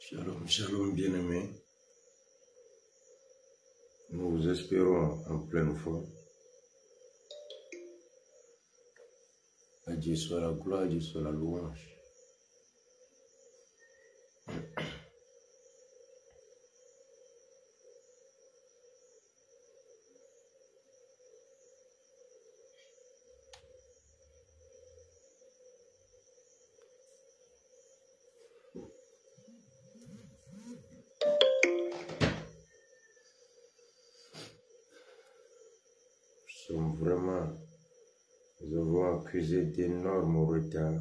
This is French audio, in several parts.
Shalom, shalom bien-aimés. Nous vous espérons en pleine forme. À Dieu soit la gloire, à Dieu soit la louange. Nous avons accusé d'énormes retards.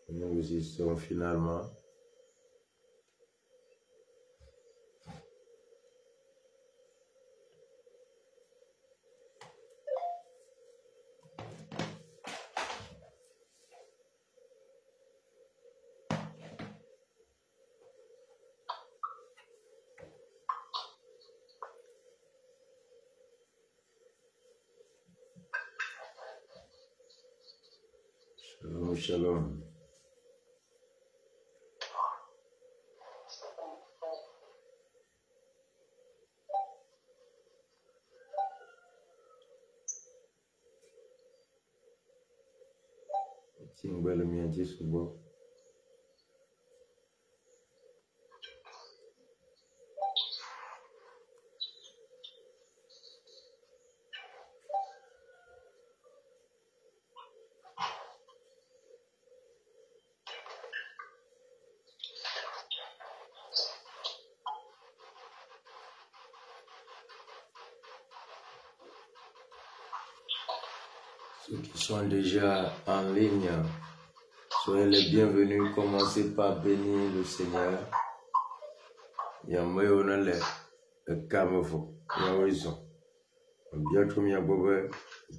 Nous y sommes finalement. Shalom, shalom. Timbale miaji subo. Ceux qui sont déjà en ligne, soyez les bienvenus. Commencez par bénir le Seigneur. Yamoyona le kamefo, yaoison. Bientôt mi abobe,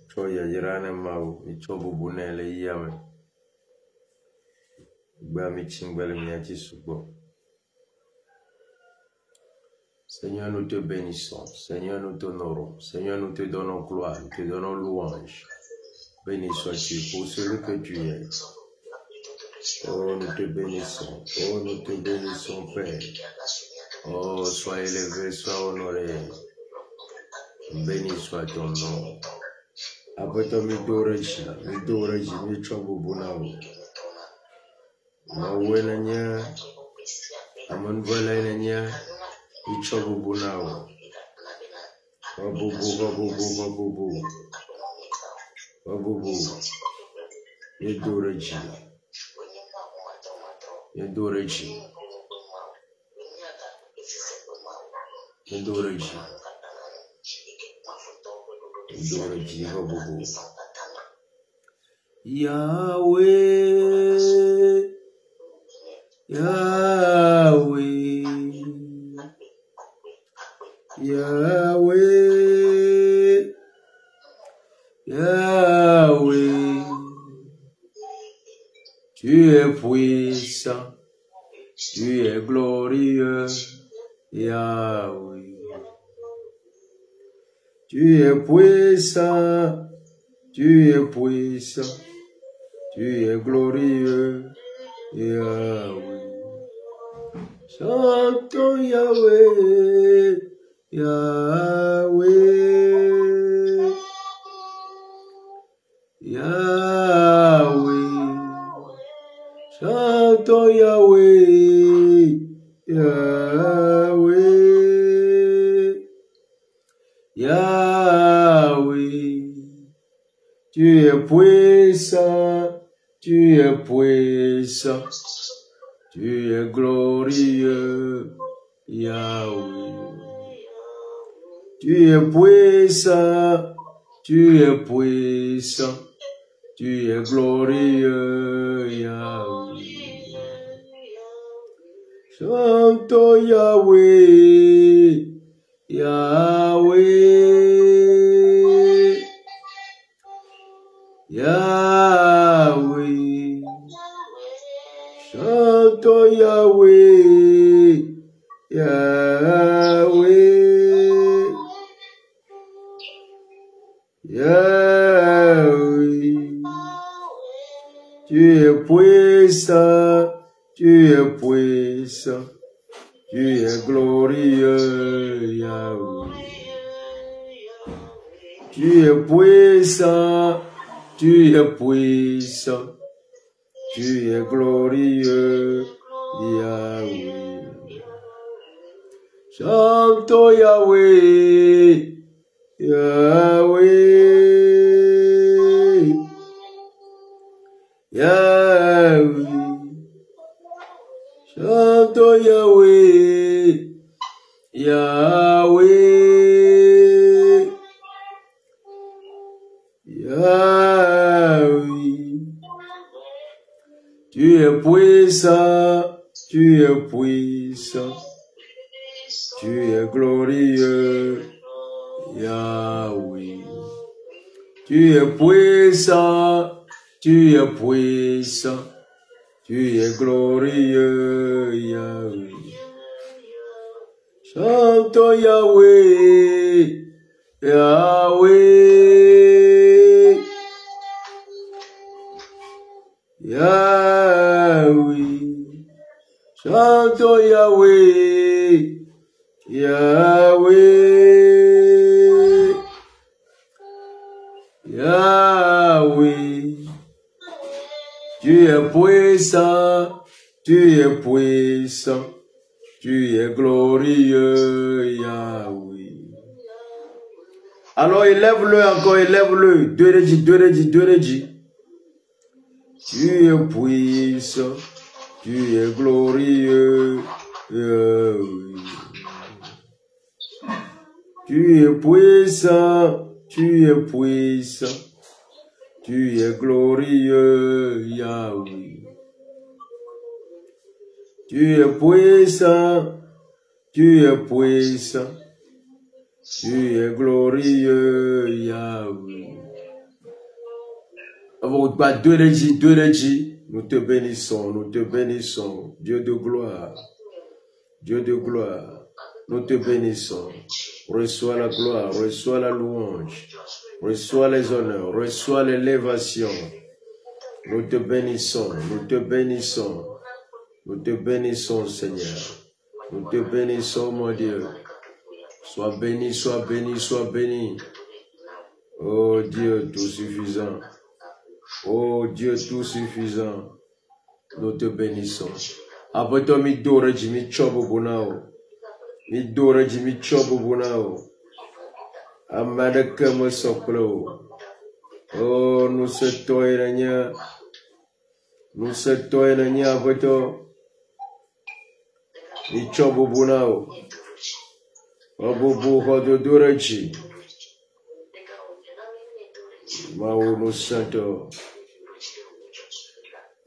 choya yirane mau, mi chobubune le yame. Bami chimbele miaji subo. Seigneur, nous te bénissons. Seigneur, nous t'honorons. Seigneur, nous te donnons gloire, nous te donnons louange. Béni sois-tu pour celui que tu es. Oh, nous te bénissons. Oh, nous te bénissons, Père. Oh, sois élevé, sois honoré. Béni soit ton nom. Après toi, midoreji, michobubunao. Mawenanya, amanvolenanya, michobubunao. Wabubu. Midoreji. Wabubu. Yahweh, Yahweh, Yahweh, Yahweh, tu es puissant, tu es glorieux, Yahweh, tu es puissant, tu es puissant, tu es glorieux, Yahweh. Chantons Yahweh, Yahweh, Yahweh. Chantons Yahweh, Yahweh, Yahweh. Tu es puissant, tu es puissant, tu es glorieux, Yahweh. Tu es puissant, tu es puissant, tu es glorieux, Yahweh. Chantons Yahweh, Yahweh, Yahweh. Chantons Yahweh, Yahweh, Yahweh, tu es puissant, tu es puissant, tu es glorieux, Yahweh. Tu es puissant, tu es puissant, tu es glorieux, Yahweh. Chantons Yahweh, Yahweh, Yahweh. Chantons Yahweh, Yahweh, Yahweh. Tu es puissant, tu es puissant, tu es glorieux, Yahweh. Tu es puissant, tu es puissant, tu es glorieux, Yahweh. Chantons Yahweh, Yahweh, Yahweh. Chantons Yahweh, Yahweh, Yahweh. Tu es puissant, tu es puissant, tu es glorieux, Yahweh. Alors élève-le encore, élève-le. Deux redis. Tu es puissant, tu es glorieux, Yahweh. Tu es puissant, tu es puissant, tu es glorieux, Yahweh. Tu es puissant, tu es puissant, tu es glorieux, Yahweh. Deux redis. Nous te bénissons, Dieu de gloire, nous te bénissons. Reçois la gloire, reçois la louange, reçois les honneurs, reçois l'élévation. Nous te bénissons, Seigneur. Nous te bénissons, mon Dieu. Sois béni. Oh Dieu tout suffisant. Oh Dieu tout suffisant. Nous te bénissons. Après toi, mi dore ji mi chobo bunao. Amada kama soklo. Oh, nous se toiranya après toi. Mi chobo bunao. Obubu hodo doreji. Mao no santo.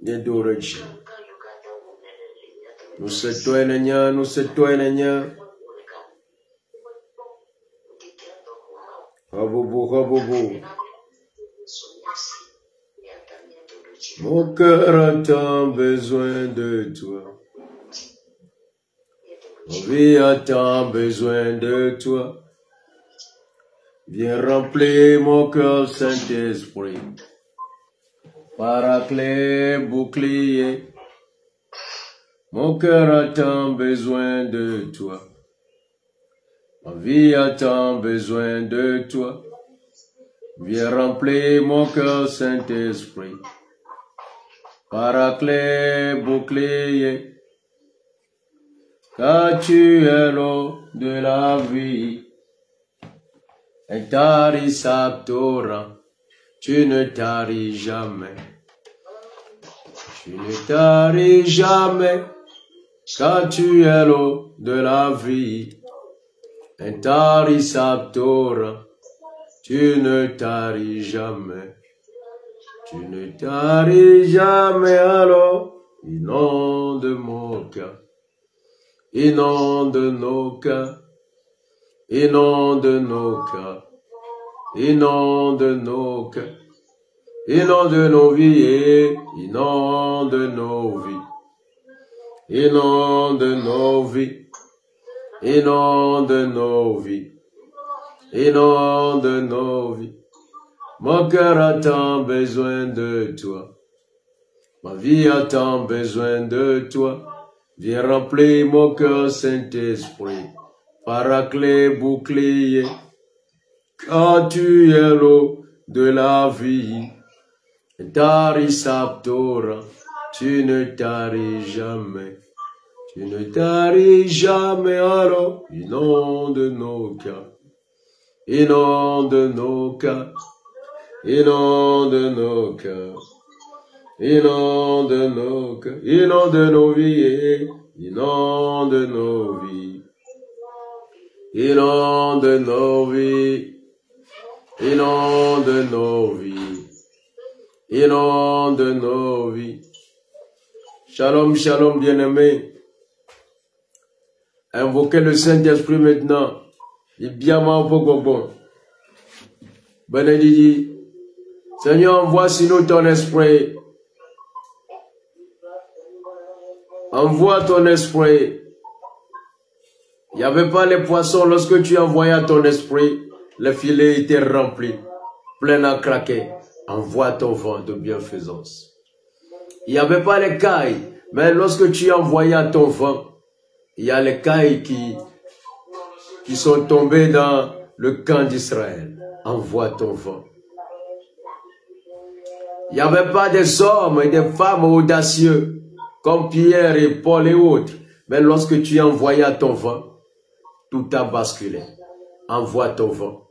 Ne doreji. Nous se toinanya. Habobo. Mon cœur a tant besoin de toi. Ma vie a tant besoin de toi. Viens remplir mon cœur, Saint-Esprit. Paraclet, bouclier. Mon cœur a tant besoin de toi. Ma vie a tant besoin de toi. Viens remplir mon cœur, Saint-Esprit. Paraclet, bouclier. Car tu es l'eau de la vie. Intarissable torrent. Tu ne taris jamais. Car tu es l'eau de la vie. Intarissable torrent, tu ne taris jamais. Alors, inonde mon cœur, inonde nos cœurs, inonde nos vies, inonde nos vies. Mon cœur a tant besoin de toi. Ma vie a tant besoin de toi. Viens remplir mon cœur, Saint-Esprit. Paraclet, bouclier. Car tu es l'eau de la vie. Tarisaptora. Tu ne taris jamais. Tu ne taris jamais, alors inonde nos cœurs. Inonde nos cœurs. Inonde nos cœurs. Inonde nos cœurs. Inonde nos vies. Inonde nos vies. Inonde nos vies. Inonde nos vies. Inonde nos vies. Shalom, shalom, bien-aimés. Invoquez le Saint-Esprit maintenant. Il bien bon. Bénédit. Seigneur, envoie sur nous ton esprit. Envoie ton esprit. Il n'y avait pas les poissons lorsque tu envoyais ton esprit. Le filet était rempli, plein à craquer. Envoie ton vent de bienfaisance. Il n'y avait pas les cailles, mais lorsque tu envoyais ton vent, il y a les cailles qui sont tombées dans le camp d'Israël. Envoie ton vent. Il n'y avait pas des hommes et des femmes audacieux comme Pierre et Paul et autres. Mais lorsque tu envoyais ton vent, tout a basculé. Envoie ton vent.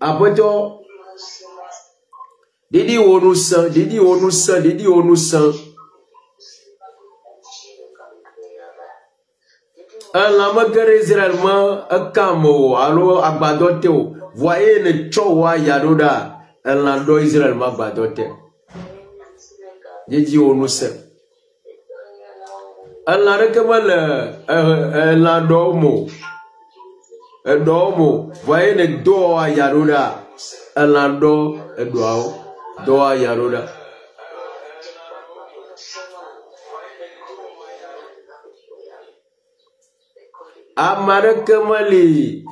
Après toi, Didi on nous sent, Didi on nous sent, Didi on nous sent. Un lama guerre Israëlement, un camo, alors abadote, voyez le chowa yaroda, un lando Israëlement abadote. Didi on nous sent. Un lando comme un lando un domo, voyez le doa yaroda, un lando, un doa yaroda. Amare Kamali,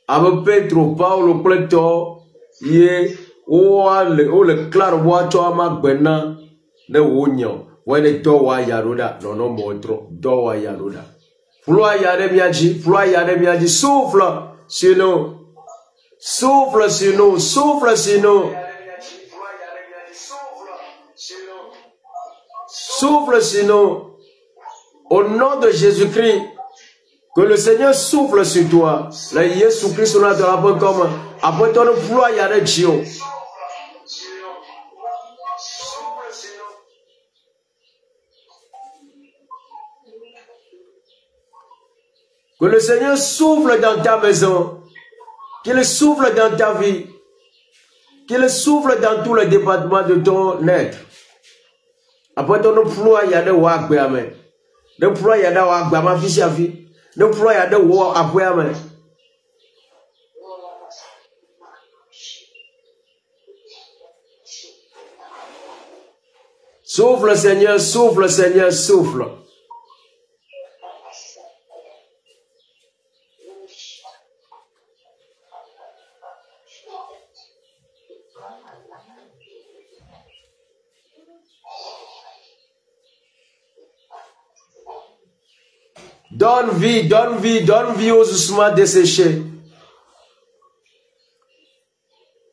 Abe Petro, Paulo, Pleto, Ye, le clair water Magbena, ne Wunyo, when a doa yaruda, no motro, doa yaruda. Floa yademiaji, souffle sur nous, souffle sur nous, souffle sur nous, souffle sur nous, au nom de Jésus-Christ. Que le Seigneur souffle sur toi. Là, Jésus-Christ, on a de la bonne comme après ton emploi, il y a des dieux. Que le Seigneur souffle dans ta maison. Qu'il souffle dans ta vie. Qu'il souffle dans tous les départements de ton être. Après ton emploi, il y a des wagbe, amen. L'emploi, il y a des wagbe, ma fille, sa fille. Ne ploie à de war après amen. Souffle Seigneur, souffle Seigneur, souffle. Donne vie, donne vie, donne vie aux ossements desséchés.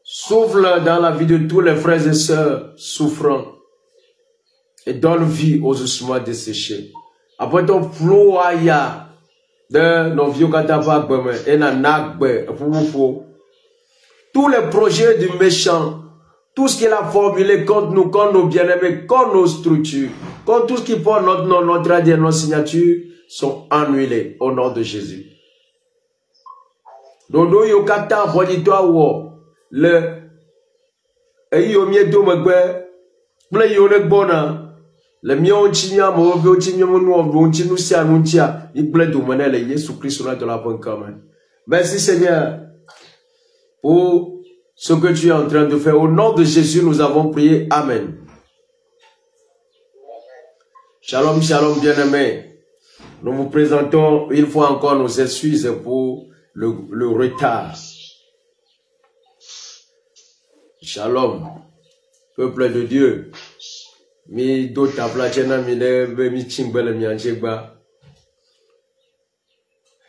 Souffle dans la vie de tous les frères et sœurs souffrants. Et donne vie aux ossements desséchés. Après ton ploya de nos vieux katapakbeme et nanakbe, tous les projets du méchant, tout ce qu'il a formulé contre nous, contre nos bien-aimés, contre nos structures, contre tout ce qui porte notre nom, notre ADN, notre signature, sont annulés au nom de Jésus. Dodo yokata bodito wo le eyo miedo megbe ple yo ne gbona le mion chinya mo be chinya mo no chinu sia no chia iple do menele Jésus Christ là de la bonne comme. Merci Seigneur pour ce que tu es en train de faire. Au nom de Jésus, nous avons prié. Amen. Shalom, shalom, bien-aimés. Nous vous présentons une fois encore nos excuses pour le retard. Shalom, peuple de Dieu. Mi do tabla chena mi leve mi chimbele mi anjegba.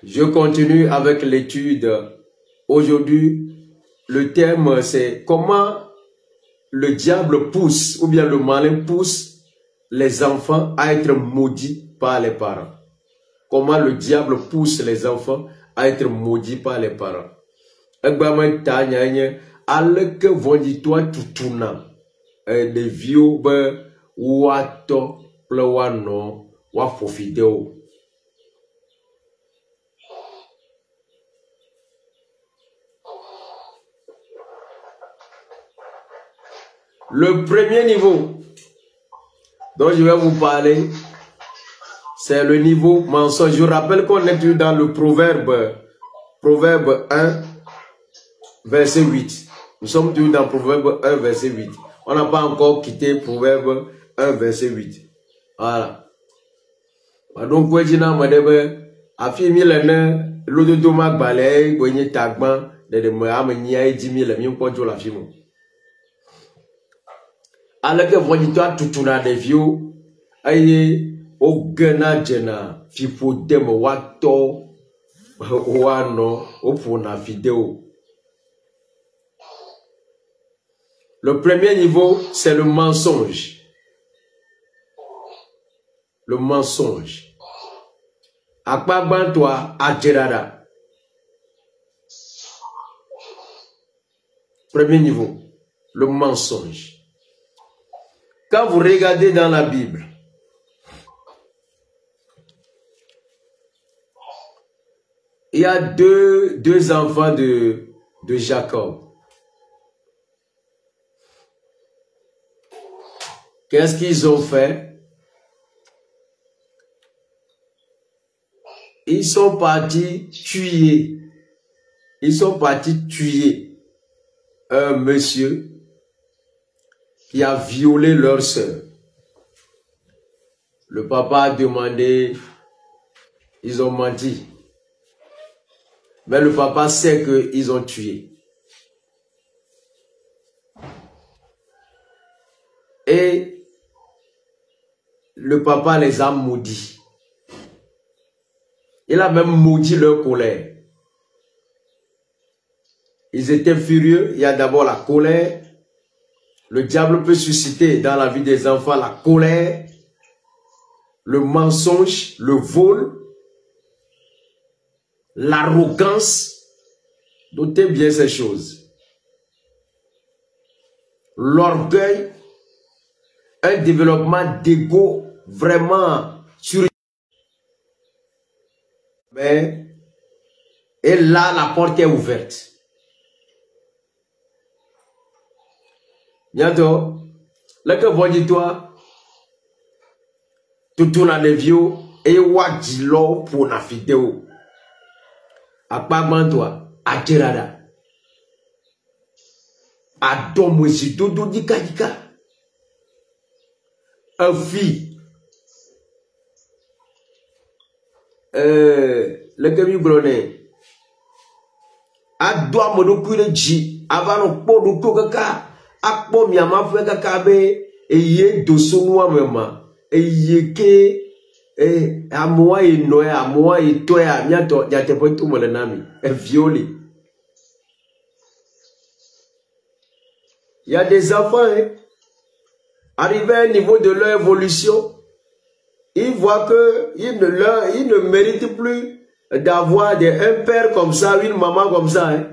Je continue avec l'étude. Aujourd'hui, le thème c'est comment le diable pousse ou bien le malin pousse les enfants à être maudits par les parents. Comment le diable pousse les enfants à être maudits par les parents. Egbamen ta nyanye aleke vonditwa tutuna les vieux be wato ple wano wa fofideo. Le premier niveau dont je vais vous parler, c'est le niveau mensonge. Je rappelle qu'on est dans le proverbe 1, verset 8. Nous sommes toujours dans Proverbe 1, verset 8. On n'a pas encore quitté Proverbe 1, verset 8. Voilà. Donc, quoi dire, madame, affirmer le nom, l'eau de dommage balai, gagner tagman, de me amener 10 000, mieux quoi, tu l'affirmes. Alors que vous toi tout na des vieux, aïe, au gana jena, fipo demo wato, wano, au pour na vidéo. Le premier niveau, c'est le mensonge. Le mensonge. Akpagban toi, adjerada. Premier niveau, le mensonge. Quand vous regardez dans la Bible, il y a deux enfants de Jacob. Qu'est-ce qu'ils ont fait? Ils sont partis tuer. Ils sont partis tuer un monsieur qui a violé leur sœur. Le papa a demandé, ils ont menti. Mais le papa sait qu'ils ont tué. Et le papa les a maudits. Il a même maudit leur colère. Ils étaient furieux. Il y a d'abord la colère. Le diable peut susciter dans la vie des enfants la colère, le mensonge, le vol, l'arrogance. Notez bien ces choses. L'orgueil, un développement d'ego vraiment sur. Mais, et là, la porte est ouverte. Bientôt, là que vous dites-toi, tout le monde est vieux, et wadilo pour la vidéo. A pas toi, à tirada. A domwesi dodo dika. Un fille. Le que vous gronez. A doit me docure ji, avant le pot de coca. Akpo miama fwe kakabe eye dosonoa mema eye ke amoa inoya amoa itoya miato yatepo tu molenami violé. Il y a des enfants arrivés à un niveau de leur évolution, ils voient que ils ne méritent plus d'avoir un père comme ça, une maman comme ça.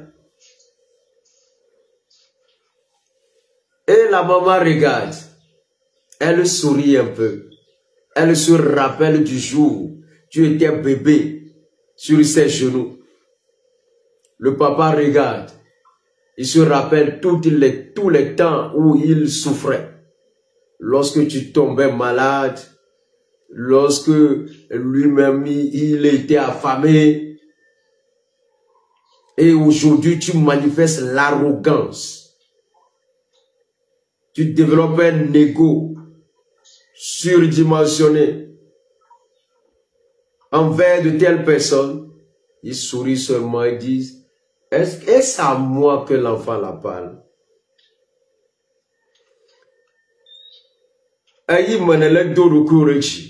Et la maman regarde, elle sourit un peu, elle se rappelle du jour, tu étais bébé sur ses genoux. Le papa regarde, il se rappelle tous les temps où il souffrait. Lorsque tu tombais malade, lorsque lui-même il était affamé. Et aujourd'hui tu manifestes l'arrogance. Tu développes un ego surdimensionné envers de telles personnes. Ils sourient seulement et disent, est-ce à moi que l'enfant la parle? ayi menele do ɖokui ɖe dzi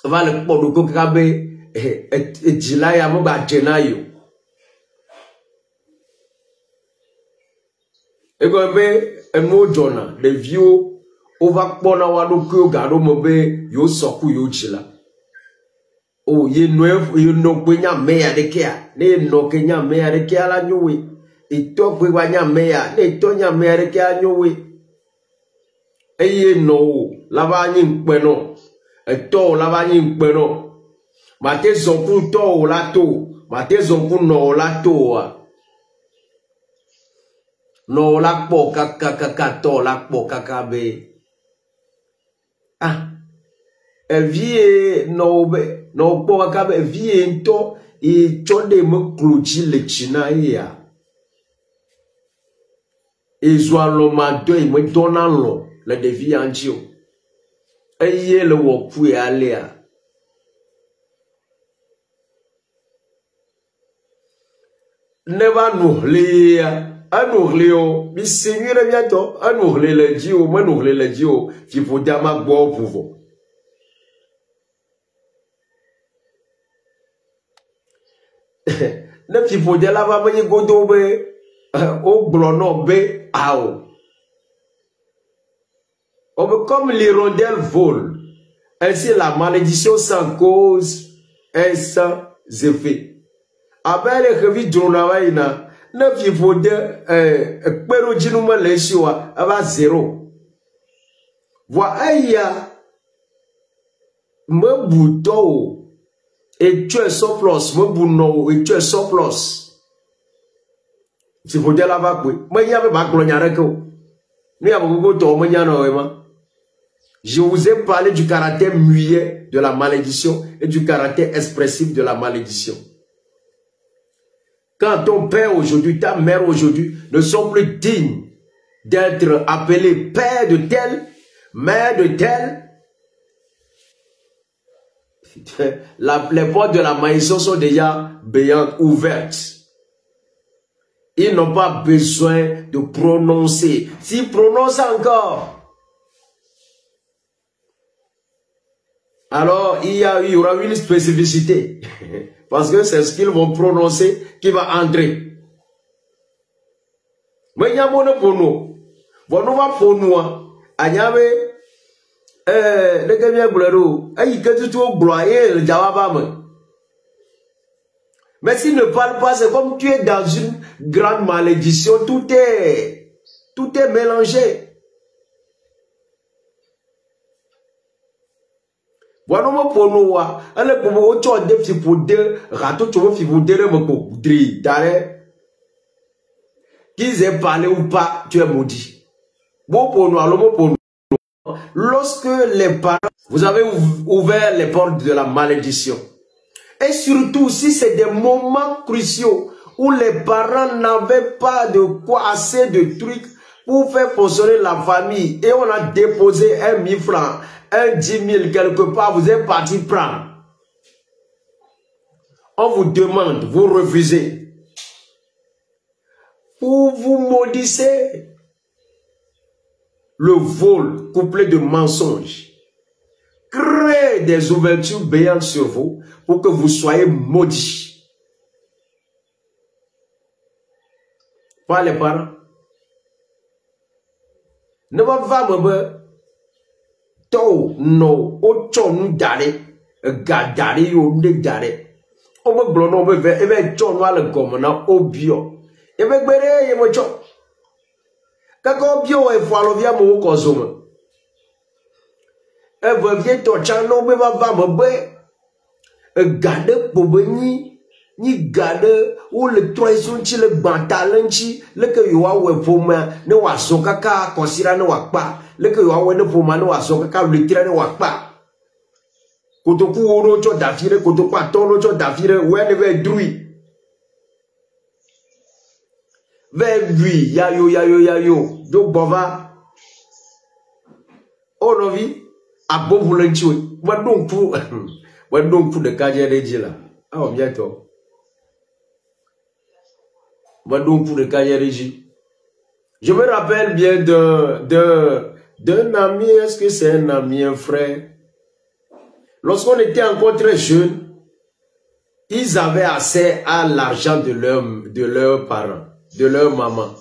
va le kpɔ ɖokui kaka be edzila ya megba dze na yi o egɔme be enuwo dzɔna ɖeviwo wova kpɔna wa ɖokuiwo ga ɖo me be yewo sɔku yewo dzi la o ye no gbe nya meya ɖekea ne ye no ke nya meya ɖekea la nyo we etɔ gbe va nya meya ne etɔ nya meya ɖekea nyo we eye no la va nyi nkpe no etɔ la va nyi nkpe no mate zɔku tɔ la to mate zɔku no la to wa no la kpɔ kaka tɔ la kpɔ kaka be ah evie no be no kpɔ kaka be evie ŋutɔ etsɔ ɖe me klo dzi le tsi na ya ezu alɔ ma dɔ yi me dɔna lɔ le ɖevi ya ŋuti o eye le wɔku ya lea ne va nu lia anu ɣli o mi se nyui ɖe miatɔ anu ɣli le dzi o menu ɣli le dzi o fiƒoda ma gbɔ ʋuvɔ ne fiƒoda la va menye godo be o gblɔ nɔ be ao o be comme l'hirondelle vole ainsi la malédiction sans cause est sans effet abe le xevi drona va yina ne fiƒode kpeɖo dzinu me le esi oa eva zero vɔ eya mebu tɔ o etsɔe surplus mebu nɔ o etsɔe surplus fiƒode la va kpe menya be ba gblɔ nya ɖeke o ne ya gbogbo tɔ menya nɔ o ma. Je vous ai parlé du caractère muet de la malédiction et du caractère expressif de la malédiction. Quand ton père aujourd'hui, ta mère aujourd'hui ne sont plus dignes d'être appelés père de tel, mère de tel, les portes de la malédiction sont déjà béantes, ouvertes. Ils n'ont pas besoin de prononcer. S'ils prononcent encore, alors il y aura une spécificité. Parce que c'est ce qu'ils vont prononcer qui va entrer. Mais il y a mon pono. Bon, nous va pour nous. Il y avait le gars bleu. Il y a tout broyé le jawabam. Mais s'il ne parle pas, c'est comme tu es dans une grande malédiction. Tout est mélangé. Voilà mon pono wa, elle pour moi tu as des fipoudés, rato tu veux fipoudés le mot dri, d'arrêt. Qu'ils aient parlé ou pas, tu es maudit. Bon pono, alors mon pono. Lorsque les parents, vous avez ouvert les portes de la malédiction. Et surtout si c'est des moments cruciaux où les parents n'avaient pas de quoi, assez de trucs pour faire fonctionner la famille et on a déposé 1 000 francs. 10 000 quelque part, vous êtes parti prendre. On vous demande, vous refusez. Ou vous maudissez. Le vol couplé de mensonges crée des ouvertures béantes sur vous pour que vous soyez maudits. Pas les parents. Ne va pas me to no ocho nu dare ga dare yo ne dare o me glo no me ve ebe cho no ale gomo na obio ebe gbere ye mo cho ka ko obio e fo alo via mo ko zo me e ve vie to cha no me va me be e gade po be ni gade o le traition chi le bantalenchi le ke yo awe po ma ne wa so kaka kosira ne wa pa le ke yo awe ne po ma ne wa so kaka le tire ne wa pa kotoku oro cho dafire kotoku atono cho dafire we ne ve drui ve lui ya yo do bova orovi abovulenchi we don pu de kaje reji la ah bientôt je me rappelle bien D'un ami, est-ce que c'est un ami, un frère? Lorsqu'on était encore très jeunes, ils avaient accès à l'argent de leurs parents, de leur maman.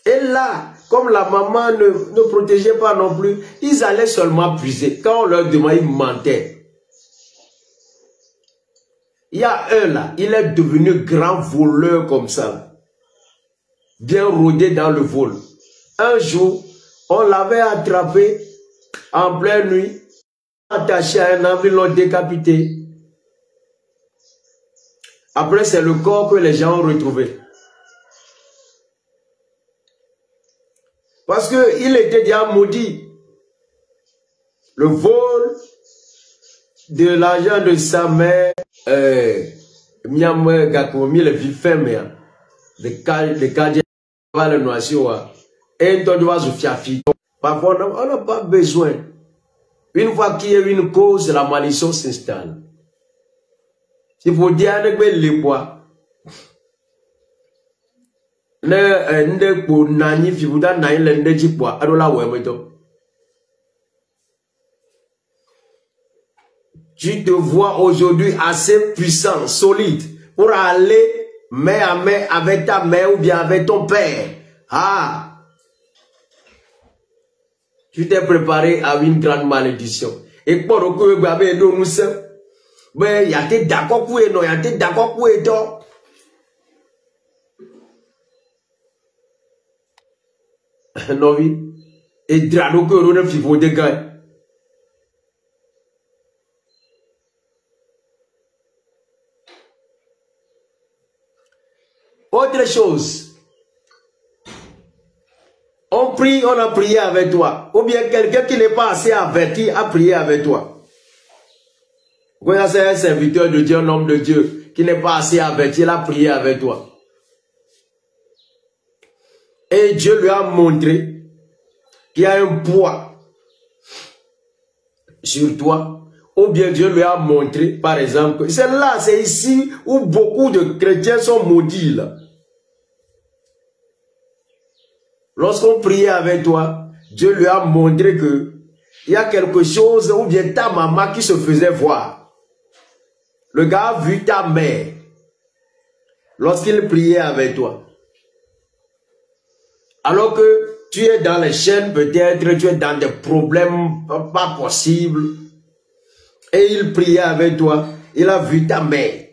Et là, comme la maman ne protégeait pas non plus, ils allaient seulement puiser. Quand on leur demandait, ils mentaient. Il y a un là, il est devenu grand voleur comme ça. Bien rodé dans le vol. Un jour, on l'avait attrapé en pleine nuit, attaché à un arbre, ils l'ont décapité. Après, c'est le corps que les gens ont retrouvé. Parce qu'il était déjà maudit. Le vol de l'argent de sa mère, Miam Gakomi, le vifem, le cadre, le noisio, et on doit se fier. Parfois, on n'a pas besoin. Une fois qu'il y a une cause, la malédiction s'installe. Il faut dire que les bois. Tu te vois aujourd'hui assez puissant, solide, pour aller main à main avec ta mère ou bien avec ton père. Ah! Tu t'es préparé à une grande malédiction. Et pour que vous avez nous sommes, mais il y a des d'accord pour non, il y a des d'accord pour toi. Non, oui. Et drado que l'on a fait pour des gars. Autre chose. On prie, on a prié avec toi. Ou bien quelqu'un qui n'est pas assez averti a prié avec toi. Quand c'est un serviteur de Dieu, un homme de Dieu, qui n'est pas assez averti, il a prié avec toi. Et Dieu lui a montré qu'il y a un poids sur toi. Ou bien Dieu lui a montré, par exemple, que c'est là, c'est ici où beaucoup de chrétiens sont maudits. Là. Lorsqu'on priait avec toi, Dieu lui a montré que il y a quelque chose, ou bien ta maman qui se faisait voir. Le gars a vu ta mère lorsqu'il priait avec toi. Alors que tu es dans les chaînes, peut-être, tu es dans des problèmes pas possibles. Et il priait avec toi, il a vu ta mère.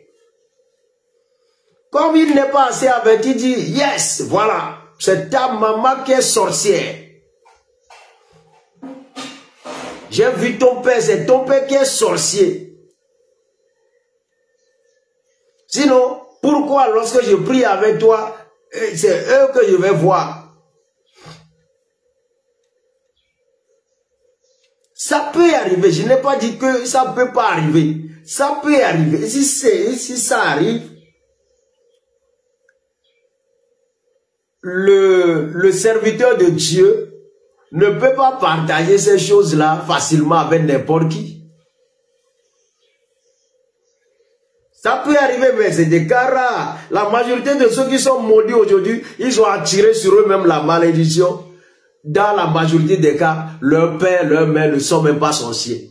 Comme il n'est pas assez averti, il dit, yes, voilà, c'est ta maman qui est sorcière. J'ai vu ton père, c'est ton père qui est sorcier. Sinon, pourquoi lorsque je prie avec toi, c'est eux que je vais voir? Ça peut arriver, je n'ai pas dit que ça ne peut pas arriver. Ça peut arriver. Si ça arrive, le serviteur de Dieu ne peut pas partager ces choses-là facilement avec n'importe qui. Ça peut arriver, mais c'est des cas rares. La majorité de ceux qui sont maudits aujourd'hui, ils ont attiré sur eux-mêmes la malédiction. Dans la majorité des cas, leur père, leur mère ne sont même pas sorciers.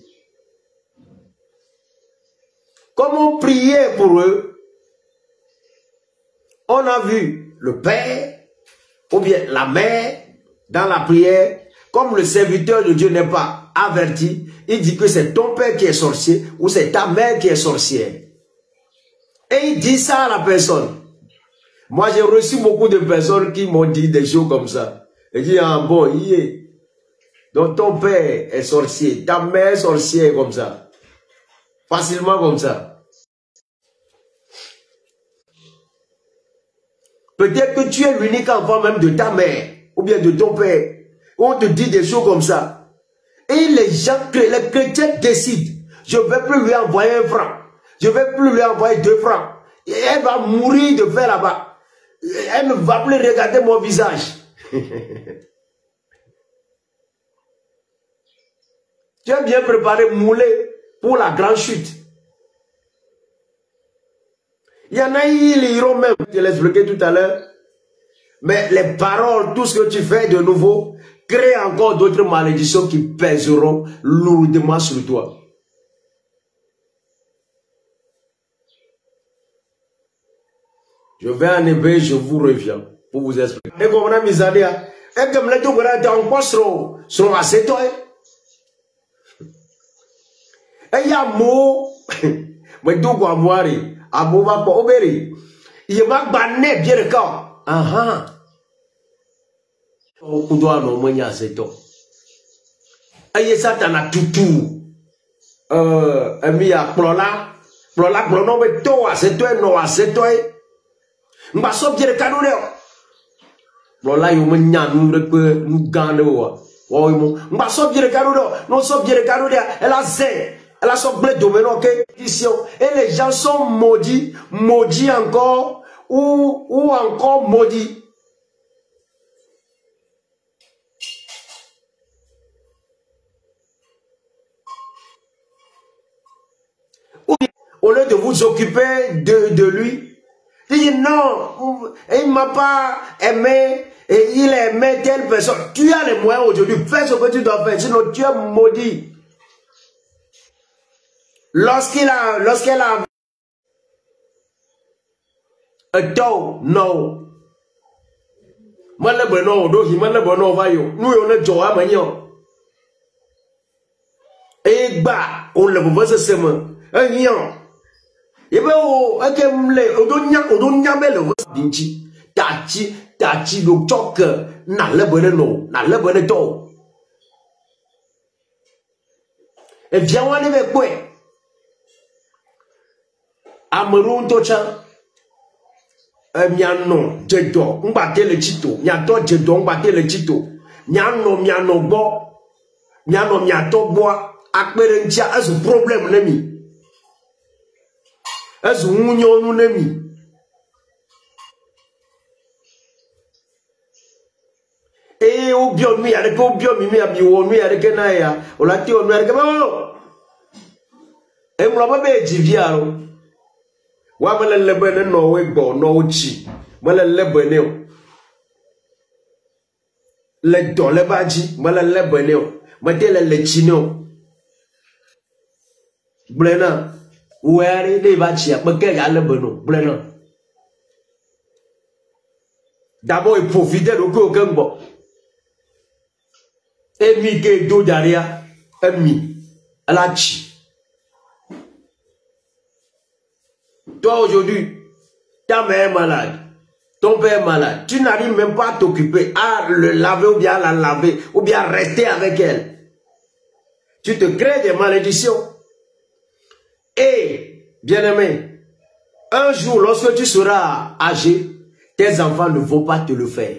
Comme on priait pour eux, on a vu le père, ou bien la mère, dans la prière, comme le serviteur de Dieu n'est pas averti, il dit que c'est ton père qui est sorcier, ou c'est ta mère qui est sorcière. Et il dit ça à la personne. Moi, j'ai reçu beaucoup de personnes qui m'ont dit des choses comme ça. Il dit, ah bon, il est. Donc ton père est sorcier, ta mère est sorcière comme ça. Facilement comme ça. Peut-être que tu es l'unique enfant même de ta mère, ou bien de ton père. On te dit des choses comme ça. Et les gens, les chrétiens décident, je ne vais plus lui envoyer 1 franc. Je ne vais plus lui envoyer 2 francs. Et elle va mourir de faim là-bas. Elle ne va plus regarder mon visage. Tu as bien préparé, moulé pour la grande chute. Il y en a, ils iront même, je l'ai expliqué tout à l'heure. Mais les paroles, tout ce que tu fais de nouveau, crée encore d'autres malédictions qui pèseront lourdement sur toi. Je vais en hébreu, je vous reviens pour vous expliquer. Et comme on a mis à dire, et comme les deux grands encore seront assez toi. Et il y a un mot, mais deux quoi voir, à mot va pas obéir. Il m'a banné bien le corps. Ah ah. On doit non moins y assez toi. Et ça t'en a tout. Mi a plola, non mais toi, c'est toi, non c'est toi. Mba so bien le cadeau là. Plola yo me nyanu repe nous gande wa. Wa mo. Mba so bien le cadeau là. Non so bien le cadeau là. Elle a zé. Elle a son blé domaine ok. Et les gens sont maudits encore ou encore maudits. Au lieu de vous occuper de lui, il dit non, il ne m'a pas aimé, et il aimait telle personne. Tu as les moyens aujourd'hui, fais ce que tu dois faire, sinon tu es maudit. Lorsqu'elle a non. Moi, le bonheur, nous, on est joie, maintenant. Et bah, on le voit ce semaine. Un yon. Et bien, on donne le binchi. Tachi, le choc, n'a le bonheur, n'a le bonheur. Et viens, on est quoi? Ameroun tocha. Miano, jedo, on battait le chito. Miato, jedo, on battait le chito. Miano, bo. Miato, bois. Akberentia, est-ce problème, l'ami? Est-ce union, l'ami? Et au bio, mi, avec au bio, mi, abio, mi, avec un aïa, ou la théo, mi, avec un et moi, pas jiviaro. Wa me le bene no we go no chi. Me le bene. Le do le baji, me le bene. Me te le chino. Blena, where they bachi, me ke ya le beno, blena. D'abord, il profite de ko gambo. Et mi ke do daria, mi, la chi. Toi aujourd'hui, ta mère est malade, ton père est malade, tu n'arrives même pas à t'occuper, à le laver ou bien à la laver, ou bien à rester avec elle. Tu te crées des malédictions. Et, bien-aimé, un jour, lorsque tu seras âgé, tes enfants ne vont pas te le faire.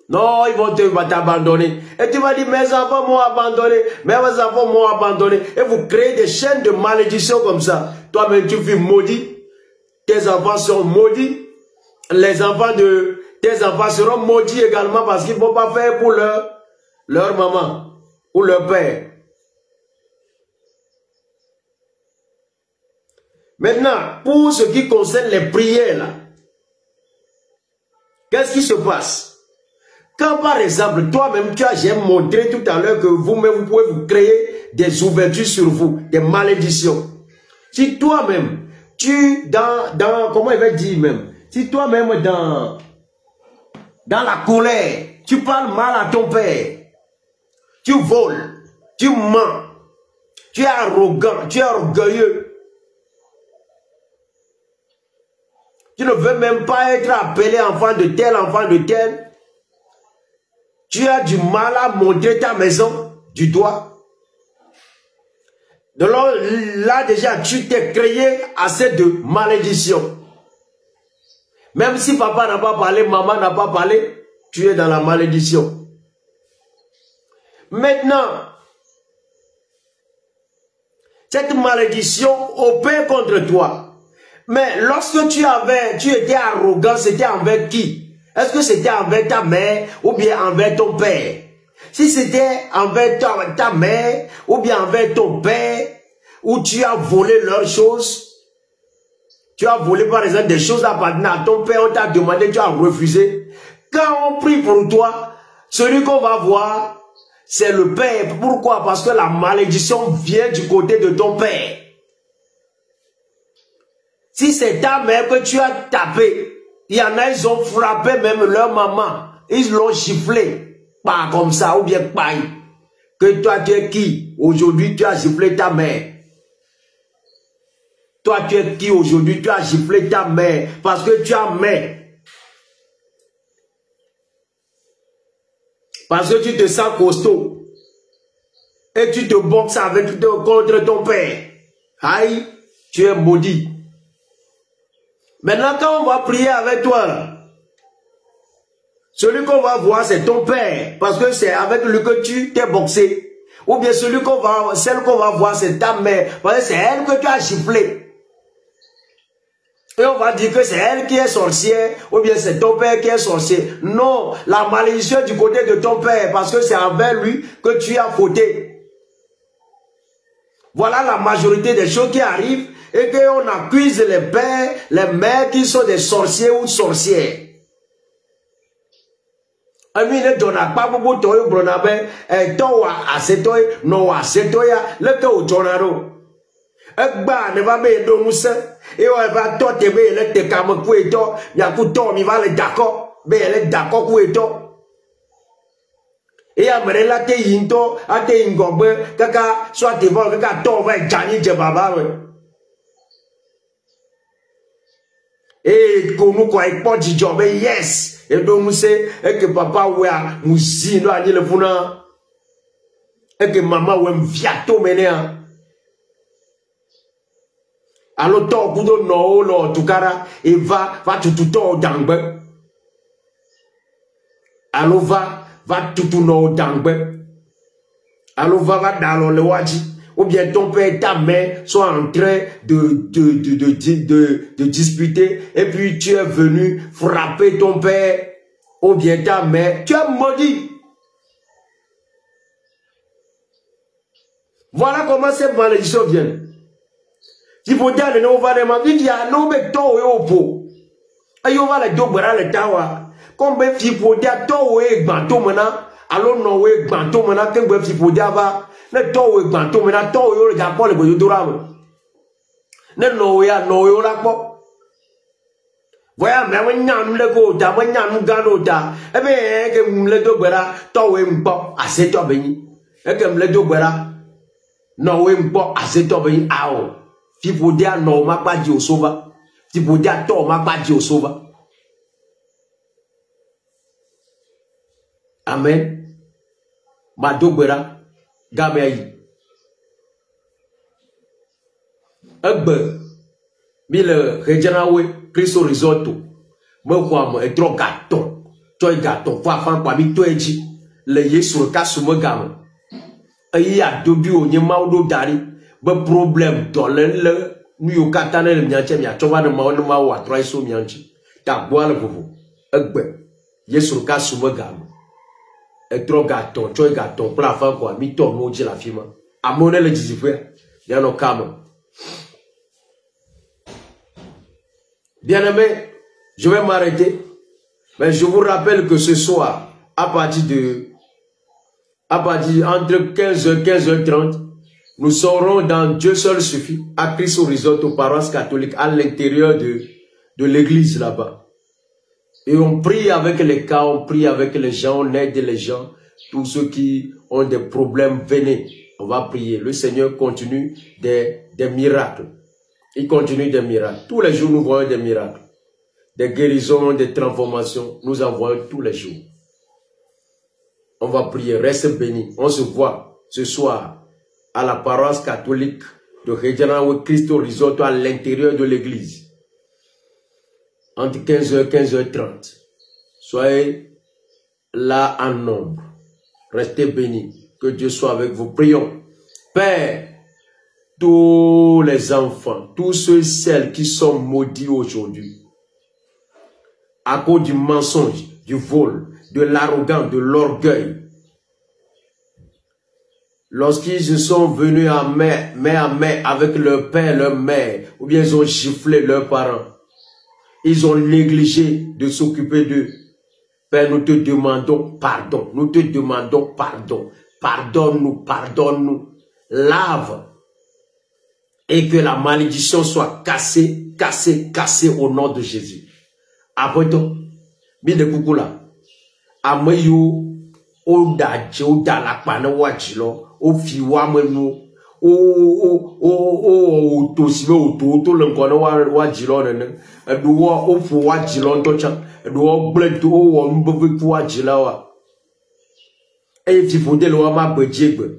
Non, ils vont t'abandonner. Et tu vas dire, mes enfants m'ont abandonné, mes enfants m'ont abandonné. Et vous créez des chaînes de malédiction comme ça. Toi-même, tu vis maudit. Tes enfants sont maudits. Les enfants de tes enfants seront maudits également parce qu'ils ne vont pas faire pour leur maman ou leur père. Maintenant, pour ce qui concerne les prières, là, qu'est-ce qui se passe? Quand par exemple, toi-même, j'ai montré tout à l'heure que vous-même, vous pouvez vous créer des ouvertures sur vous, des malédictions. Si toi-même, comment il va dire même, si toi-même dans la colère, tu parles mal à ton père, tu voles, tu mens, tu es arrogant, tu es orgueilleux, tu ne veux même pas être appelé enfant de tel, tu as du mal à montrer ta maison du doigt. Donc là déjà, tu t'es créé assez de malédiction. Même si papa n'a pas parlé, maman n'a pas parlé, tu es dans la malédiction. Maintenant, cette malédiction opère contre toi. Mais lorsque tu étais arrogant, c'était envers qui? Est-ce que c'était envers ta mère ou bien envers ton père? Si c'était envers ta mère ou bien envers ton père, où tu as volé leurs choses, tu as volé par exemple des choses appartenant à ton père, on t'a demandé, tu as refusé. Quand on prie pour toi, Celui qu'on va voir, c'est le père. Pourquoi? Parce que la malédiction vient du côté de ton père. Si c'est ta mère que tu as tapé, il y en a, ils ont frappé même leur maman. Ils l'ont giflé. Pas comme ça, ou bien pas. Que toi, tu es qui? Aujourd'hui, tu as giflé ta mère. Toi, tu es qui aujourd'hui? Tu as giflé ta mère. Parce que tu as mère. Parce que tu te sens costaud. Et tu te boxes contre ton père. Aïe, tu es maudit. Maintenant, quand on va prier avec toi, celui qu'on va voir, c'est ton père. Parce que c'est avec lui que tu t'es boxé. Ou bien celle qu'on va voir, c'est ta mère. Parce que c'est elle que tu as giflé. Et on va dire que c'est elle qui est sorcière. Ou bien c'est ton père qui est sorcier. Non, la malédiction est du côté de ton père. Parce que c'est envers lui que tu as fauté. Voilà la majorité des choses qui arrivent. Et qu'on accuse les pères, les mères qui sont des sorciers ou sorcières. Ami ne donna pas beaucoup de bronabe, et toi, à cette toi, non, à cette toi, le taux tonaro. Ekba ne va be do mousse, et on va toi te be le te kam koueto, yakuto mi va le d'accord, be le d'accord koueto. Et après la te yinto, a te ingombe, kaka, soit te va, kaka to va jani je baba. Et qu'on nous croit pas du job, yes. Et donc, nous c'est, et que papa, ouais, nous si, nous allons le foutre. Et que maman, ouais, m'viato mené. Alors, toi, pour nous, non, là, tout cas, et va tout d'angbe. Alors, va tout non d'angbe. Alors, va dans le wadi. Ou bien ton père et ta mère sont en train de disputer et puis tu es venu frapper ton père ou bien ta mère, tu es maudit. Voilà comment cette malédiction vient. Si vous dites, on va demander, il y a un homme qui est au pot. Et on va le dobrer le tawa. Comme si vous dites, toi, est banto maintenant, alors non, est banto maintenant, que si vous dites, ne to we gbanto me na to yo le japo le boyo dora ne no ya no yo la po voya me we nyam le go ta we nyam gano ta e be ke mle do gbera to we mpo ase to be yin e ke mle do gbera no we mpo ase to be yin awo people dia no ma pa ji osova people dia to ma pa ji osova. Amen. Ma do gbera Gabriel. Egbe, bile rejanawe, Christo risotto. Me kwa mo etro gâteau. Toi gâteau, fa fan pa mi to eji. Le yesu ka sumo gam. Ayi a dobi o nye maudo dari. Be problème dans le nu yo katane le mianche mi a chowa ne ma wa troi so mianche. Ta boa le vovo. Egbe, yesu ka sumo gam. Et trop gâteau, tu es gâteau, pour la fin quoi, mi ton mot la fille. À mon le disifoué, il y a nos cam. Bien aimé, je vais m'arrêter. Mais je vous rappelle que ce soir, à partir entre 15h et 15h30, nous serons dans Dieu seul suffit, à Christ Risotto, paroisse catholique, à l'intérieur de l'église là-bas. Et on prie avec les cas, on prie avec les gens, on aide les gens. Tous ceux qui ont des problèmes, venez. On va prier. Le Seigneur continue des miracles. Il continue des miracles. Tous les jours, nous voyons des miracles. Des guérisons, des transformations. Nous en voyons tous les jours. On va prier. Reste béni. On se voit ce soir à la paroisse catholique de Reggianawe Cristo Risotto à l'intérieur de l'église. Entre 15h et 15h30. Soyez là en nombre. Restez bénis. Que Dieu soit avec vous. Prions. Père, tous les enfants, tous ceux et celles qui sont maudits aujourd'hui, à cause du mensonge, du vol, de l'arrogance, de l'orgueil, lorsqu'ils se sont venus à main avec leur père, leur mère, ou bien ils ont giflé leurs parents, ils ont négligé de s'occuper d'eux. Père, nous te demandons pardon. Nous te demandons pardon. Pardonne-nous, pardonne-nous. Lave. Et que la malédiction soit cassée, cassée, cassée au nom de Jésus. Après tout, mi de coucou là. Amayo, o da la pane wajilo, o fi wa menu, o to si o to l'enkono wajilo nene, do o fu wajilo ntocha, do bled o mbove fu wajila wa. Eye ti fode lo ma bejegbe.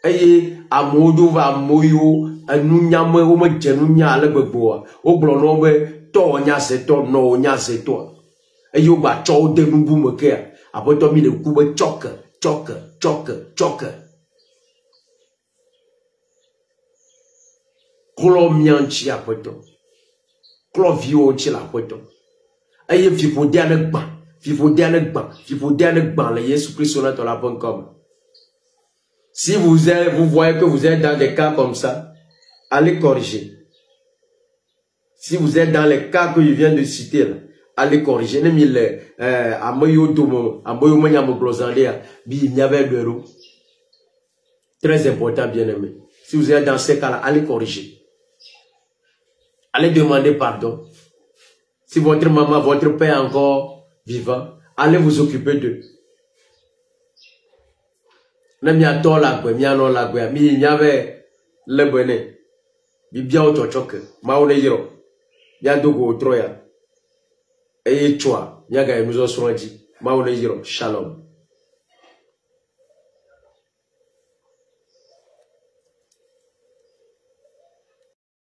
Eye amodo va moyo, anu nyame o me jenu nya ale gbegbo o glo no be to nya se to no nya se to. Eye o gba cho de nubu me ke. Après toi, mi le coup de choc. Clo mianchi après toi. Clo viochi après toi. Aye fifo dernier ban. Fifo dernier ban. Le Jésus-Christ dans la bonne comme. Si vous voyez que vous êtes dans des cas comme ça, allez corriger. Si vous êtes dans les cas que je viens de citer là, allez corriger. Très important, bien aimé. Si vous êtes dans ces cas-là, allez corriger. Allez demander pardon. Si votre maman, votre père est encore vivant, allez vous occuper d'eux. Il y a et toi, Yaga nous en serons dit, Shalom.